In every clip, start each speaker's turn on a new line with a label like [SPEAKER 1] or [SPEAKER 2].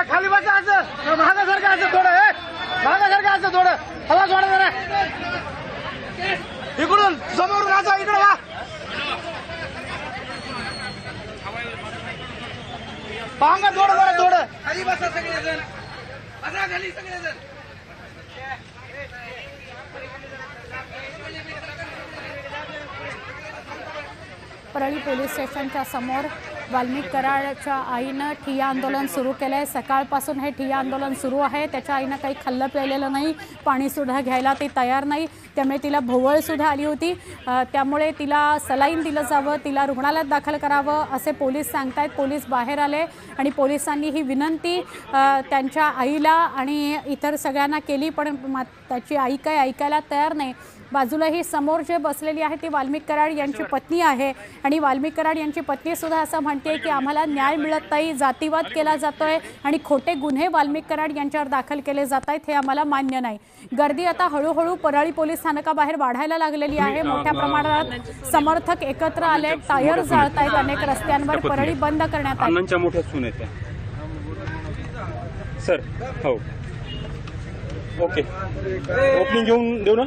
[SPEAKER 1] खाली बसा असं महागासारखं असं थोडं महागासारखं असं थोडं हवा सोडा जरा इकडून समोरून असं इकडे वा पांगा थोडं जरा थोडं खाली बसा सगळेजण बसा खाली सगळेजण
[SPEAKER 2] परळी पोलीस स्टेशनच्या समोर वाल्मिक कराडच्या आईनं ठिय्या आंदोलन सुरू केलं आहे। सकाळपासून हे ठिय्या आंदोलन सुरू आहे। त्याच्या आईनं काही खाल्लं प्यायलेलं नाही, पाणीसुद्धा घ्यायला ती तयार नाही, त्यामुळे तिला भोवळसुद्धा आली होती। त्यामुळे तिला सलाईन दिलं जावं, तिला रुग्णालयात दाखल करावं असे पोलीस सांगतायत। पोलीस बाहेर आले आणि पोलिसांनी ही विनंती त्यांच्या आईला आणि इतर सगळ्यांना केली, पण त्याची आई काय ऐकायला तयार नाही। बाजूला ही समोर जे बसलेली आहे ती वाल्मिक कराड यांची पत्नी आहे आणि वाल्मिक कराड यांची पत्नी सुद्धा असं म्हणते की आम्हाला न्याय मिळत नाही, जातीवाद केला जातोय आणि खोटे गुन्हे वाल्मिक कराड यांच्यावर दाखल केले जात आहेत, हे आम्हाला मान्य नाही। गर्दी आता हळूहळू परळी पोलीस स्थानकाबाहेर वाढायला लागलेली आहे। मोठ्या प्रमाणात समर्थक एकत्र आले, टायर जाळत आहेत, अनेक रस्त्यांवर परळी बंद करण्यात आली।
[SPEAKER 3] अण्णांच्या मोठ्या सून आहेत सर। हो ओके, ओपनिंग घेऊन देऊ ना।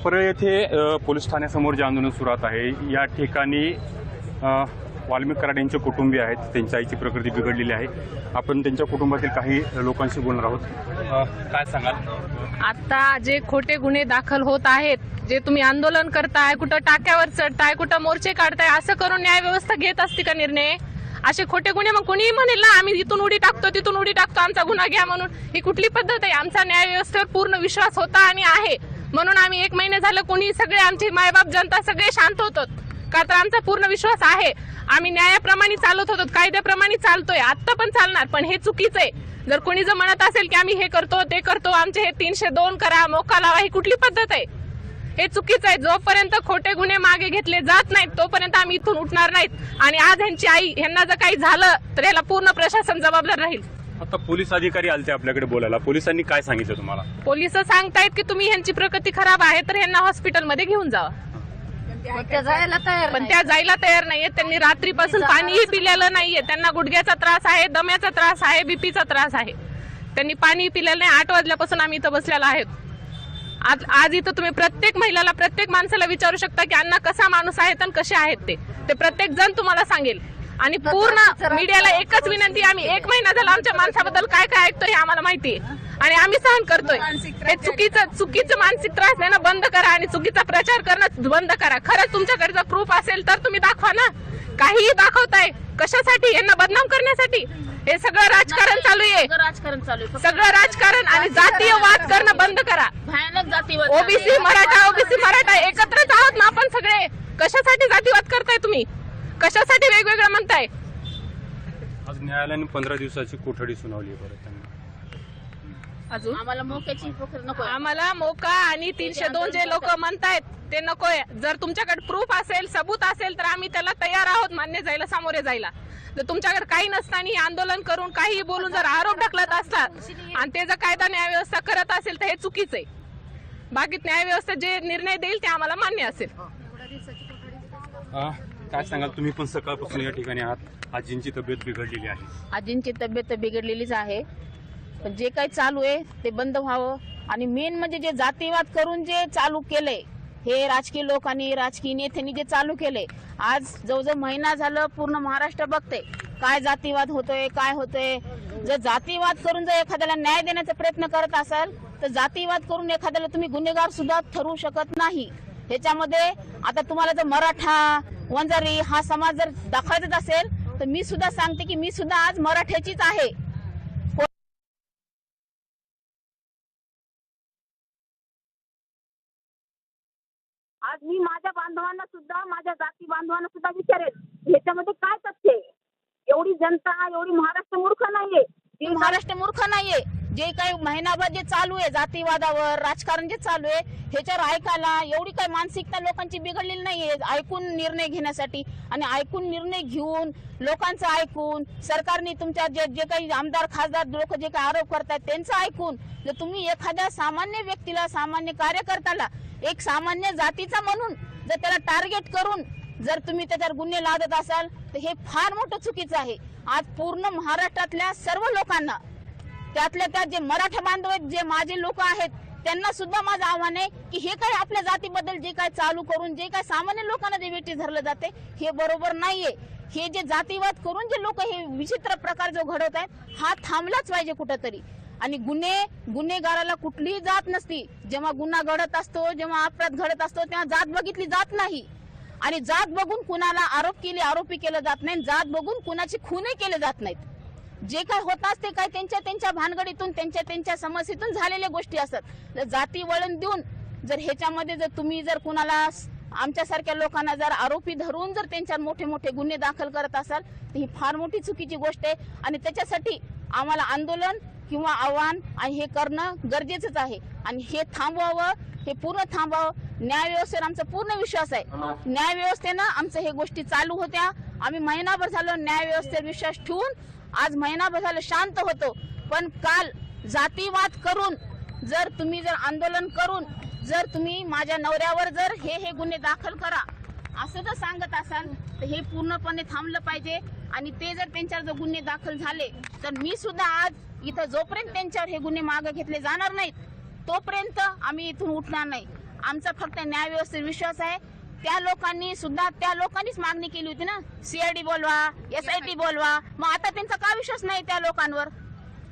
[SPEAKER 3] परळी येथे पोलीस ठाण्यासमोर जे आंदोलन सुरू आहे या ठिकाणी वाल्मिक कराड यांचे कुटुंबीय आहेत, त्यांच्या आईची प्रकृती बिघडलेली आहे। आपण त्यांच्या कुटुंबातील काही लोकांशी बोलणार आहोत। काय सांगाल?
[SPEAKER 4] आता जे खोटे गुन्हे दाखल होत आहेत, जे तुम्ही आंदोलन करताय, कुठं टाक्यावर चढताय, कुठं मोर्चे काढताय, असं करून न्याय व्यवस्था घेत असते का निर्णय? असे खोटे गुन्हे मग कोणीही म्हणेल ना आम्ही इथून उडी टाकतो तिथून उडी टाकतो, आमचा गुन्हा घ्या म्हणून, ही कुठली पद्धत आहे? आमचा न्याय व्यवस्थेवर पूर्ण विश्वास होता आणि आहे, म्हणून आम्ही 1 महिने झालं कोणी सगळे आमचे मायबाप जनता सगळे शांत होतो, का तर आमचा पूर्ण विश्वास आहे। आम्ही न्यायाप्रमाणे चालत होतो, कायद्याप्रमाणे चालतोय, आता पण चालणार, पण हे चुकीचं आहे। जर कोणी जर म्हणत असेल की आम्ही हे करतो ते करतो, आमचे हे 302 करा, मोका लावा, ही कुठली पद्धत आहे? हे चुकीचं आहे। जोपर्यंत खोटे गुन्हे मागे घेतले जात नाहीत तोपर्यंत आम्ही इथून उठणार नाहीत आणि आज ह्यांची आई ह्यांना जर काही झालं तर याला पूर्ण प्रशासन जबाबदार राहील।
[SPEAKER 3] आता पोलीस अधिकारी आलते आपल्याकडे बोलायला, पोलिसांनी काय सांगितलं तुम्हाला?
[SPEAKER 4] पोलिस सांगतायत की तुम्ही ह्यांची प्रकृती खराब आहे तर ह्यांना हॉस्पिटलमध्ये घेऊन जावा, पण त्या जायला तयार नाहीये। त्यांनी रात्रीपासून पाणीही पिलेलं नाहीये, त्यांना गुडघ्याचा त्रास आहे, दम्याचा त्रास आहे, बीपीचा त्रास आहे, त्यांनी पाणी पिलेलं नाही। 8 वाजल्यापासून आम्ही इथं बसलेलो आहोत। आज इथं तुम्ही प्रत्येक महिलाला, प्रत्येक माणसाला विचारू शकता की अण्णा कसा माणूस आहेत आणि कसे आहेत ते प्रत्येक जण तुम्हाला सांगेल। आणि पूर्ण मीडियाला एकच विनंती, आम्ही 1 महिना झाला आमच्या माणसाबद्दल काय काय ऐकतोय हे आम्हाला माहिती आहे आणि आम्ही सहन करतोय। हे चुकीचं मानसिक त्रास देणं बंद करा आणि चुकीचा प्रचार करणं बंद करा। खरंच तुमच्याकडे जर प्रूफ असेल तर तुम्ही दाखवा ना, काहीही दाखवताय कशासाठी? यांना बदनाम करण्यासाठी? हे सगळं राजकारण चालू आहे, सगळं राजकारण आणि जातीय वाद करणं बंद करा।
[SPEAKER 5] भयानक जातीवाद,
[SPEAKER 4] ओबीसी मराठा एकत्रच आहोत ना आपण सगळे, कशासाठी जातीवाद करताय तुम्ही? कशासाठी वेगवेगळं म्हणताय?
[SPEAKER 3] आज न्यायालयाने 15 दिवसाची कोठडी सुनावली आहे त्यांना।
[SPEAKER 4] अजून
[SPEAKER 5] आम्हाला मोक्याची नको,
[SPEAKER 4] आम्हाला मोका आणि 302 जे लोक म्हणतायत ते नकोय। जर तुमच्याकडे प्रूफ असेल, सबूत असेल तर आम्ही त्याला तयार आहोत मान्य जायला, सामोरे जायला। जर तुमच्याकडे काही नसताना आंदोलन करून काही बोलून जर आरोप ढकलत असतात आणि ते जर कायदा न्याय व्यवस्था करत असेल तर हे चुकीचं आहे। बाकी न्याय व्यवस्था जे निर्णय देईल ते आम्हाला मान्य असेल।
[SPEAKER 3] काय सांगाल? तुम्ही पण सकाळपासून या ठिकाणी आहात, आजींची तब्येत बिघडलेली आहे।
[SPEAKER 5] आजींची तब्येत बिघडलेलीच आहे, पण जे काही चालू आहे ते बंद व्हावं आणि मेन म्हणजे जे जातीवाद करून जे चालू केले हे राजकीय लोक आणि राजकीय नेत्यांनी जे चालू केले, आज जवळजवळ महिना झालं पूर्ण महाराष्ट्र बघते काय जातीवाद होतोय, काय होतोय। जर जातीवाद करून जर एखाद्याला न्याय देण्याचा प्रयत्न करत असाल तर जातीवाद करून एखाद्याला तुम्ही गुन्हेगार सुद्धा ठरवू शकत नाही। ह्याच्यामध्ये आता तुम्हाला जर मराठा, वंजारी हा समाज जर दाखवायचा असेल तर मी सुद्धा सांगते की मी सुद्धा आज मराठ्याचीच आहे।
[SPEAKER 6] आज मी माझ्या बांधवांना सुद्धा, माझ्या जाती बांधवांना सुद्धा विचारेल ह्याच्यामध्ये काय तथ्य आहे? एवढी जनता, एवढी महाराष्ट्र मूर्ख नाहीये,
[SPEAKER 5] महाराष्ट्र मूर्ख नाहीये। जे काही महिनाभर जे चालू आहे जातीवादावर राजकारण जे चालू आहे ह्याच्यावर ऐकायला एवढी काही मानसिकता लोकांची बिघडलेली नाहीये ऐकून निर्णय घेण्यासाठी. आणि ऐकून निर्णय घेऊन लोकांचं ऐकून सरकारने तुमच्या जे काही आमदार खासदार लोक जे काही आरोप करतात त्यांचं ऐकून जर तुम्ही एखाद्या सामान्य व्यक्तीला सामान्य कार्यकर्त्याला एक सामान्य जातीचा म्हणून जर त्याला टार्गेट करून जर तुम्ही त्याच्यावर गुन्हे लादत असाल तर हे फार मोठं चुकीचं आहे. आज पूर्ण महाराष्ट्रातल्या सर्व लोकांना त्यातल्या त्यात जे मराठा बांधव आहेत जे माझे लोक आहेत त्यांना सुद्धा माझं आव्हान आहे की हे काय आपल्या जातीबद्दल जे काय चालू करून जे काय सामान्य लोकांना जे वेठी धरलं जाते हे बरोबर नाहीये. हे जे जातीवाद करून जे लोक हे विचित्र प्रकार जो घडवत आहेत हा थांबलाच पाहिजे कुठंतरी. आणि गुन्हेगाराला कुठलीही जात नसती. जेव्हा गुन्हा घडत असतो जेव्हा अपराध घडत असतो तेव्हा जात बघितली जात नाही. आणि जात बघून कुणाला आरोपी केलं जात नाही. जात बघून कुणाचे खूनही केले जात नाहीत. जे काय होतात ते काय त्यांच्या भानगडीतून त्यांच्या समस्येतून झालेल्या गोष्टी असतात. जाती वळण देऊन जर ह्याच्यामध्ये जर तुम्ही जर कुणाला आमच्यासारख्या लोकांना जर आरोपी धरून जर त्यांच्यावर मोठे मोठे गुन्हे दाखल करत असाल तर ही फार मोठी चुकीची गोष्ट आहे. आणि त्याच्यासाठी आम्हाला आंदोलन किंवा आव्हान आणि हे करणं गरजेचंच आहे. आणि हे थांबवावं हे पूर्ण थांबवावं. न्याय व्यवस्थेवर आमचा पूर्ण विश्वास आहे. न्याय व्यवस्थेनं आमचं हे गोष्टी चालू होत्या. आम्ही महिनाभर झालो न्याय व्यवस्थेवर विश्वास ठेवून आज महिनाभर झालं शांत होतो. पण काल जातीवाद करून जर आंदोलन करून जर तुम्ही माझ्या नवऱ्यावर जर हे गुन्हे दाखल करा असं जर सांगत असाल तर हे पूर्णपणे थांबलं पाहिजे. आणि ते जर त्यांच्यावर जर गुन्हे दाखल झाले तर मी सुद्धा आज इथं जोपर्यंत त्यांच्यावर हे गुन्हे मागे घेतले जाणार नाहीत तोपर्यंत आम्ही इथून उठणार नाही. आमचा फक्त न्याय व्यवस्थेवर विश्वास आहे. त्या लोकांनीच मागणी केली होती ना CID बोलवा SIT बोलवा. मग आता त्यांचा का विश्वास नाही त्या लोकांवर?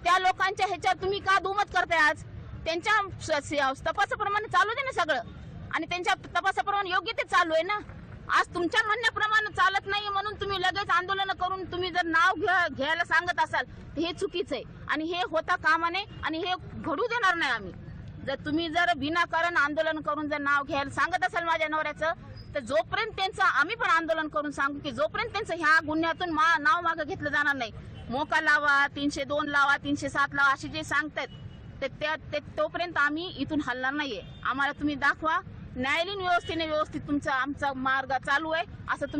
[SPEAKER 5] त्या लोकांच्या ह्याच्यावर तुम्ही का दुमत करताय? आज त्यांच्या तपासाप्रमाणे चालू दे ना सगळं. आणि त्यांच्या तपासाप्रमाणे योग्य ते चालू आहे ना. आज तुमच्या म्हणण्याप्रमाणे चालत नाही म्हणून तुम्ही लगेच आंदोलन करून तुम्ही जर नाव घ्यायला सांगत असाल तर हे चुकीचं आहे. आणि हे होता कामा नये आणि हे घडू देणार नाही आम्ही. जर तुम्ही विनाकारण आंदोलन करून जर नाव घ्यायला सांगत असाल माझ्या नवऱ्याचं तर जोपर्यंत त्यांचं आम्ही पण आंदोलन करून सांगू की जोपर्यंत त्यांचं ह्या गुन्ह्यातून नाव मागं घेतलं जाणार नाही. मोका लावा 302 लावा 307 लावा असे जे सांगतायत तोपर्यंत आम्ही इथून हलणार नाहीये. आम्हाला तुम्ही दाखवा न्यायालयीन व्यवस्थेने व्यवस्थित आमचा मार्ग चालू आहे असं तुम्ही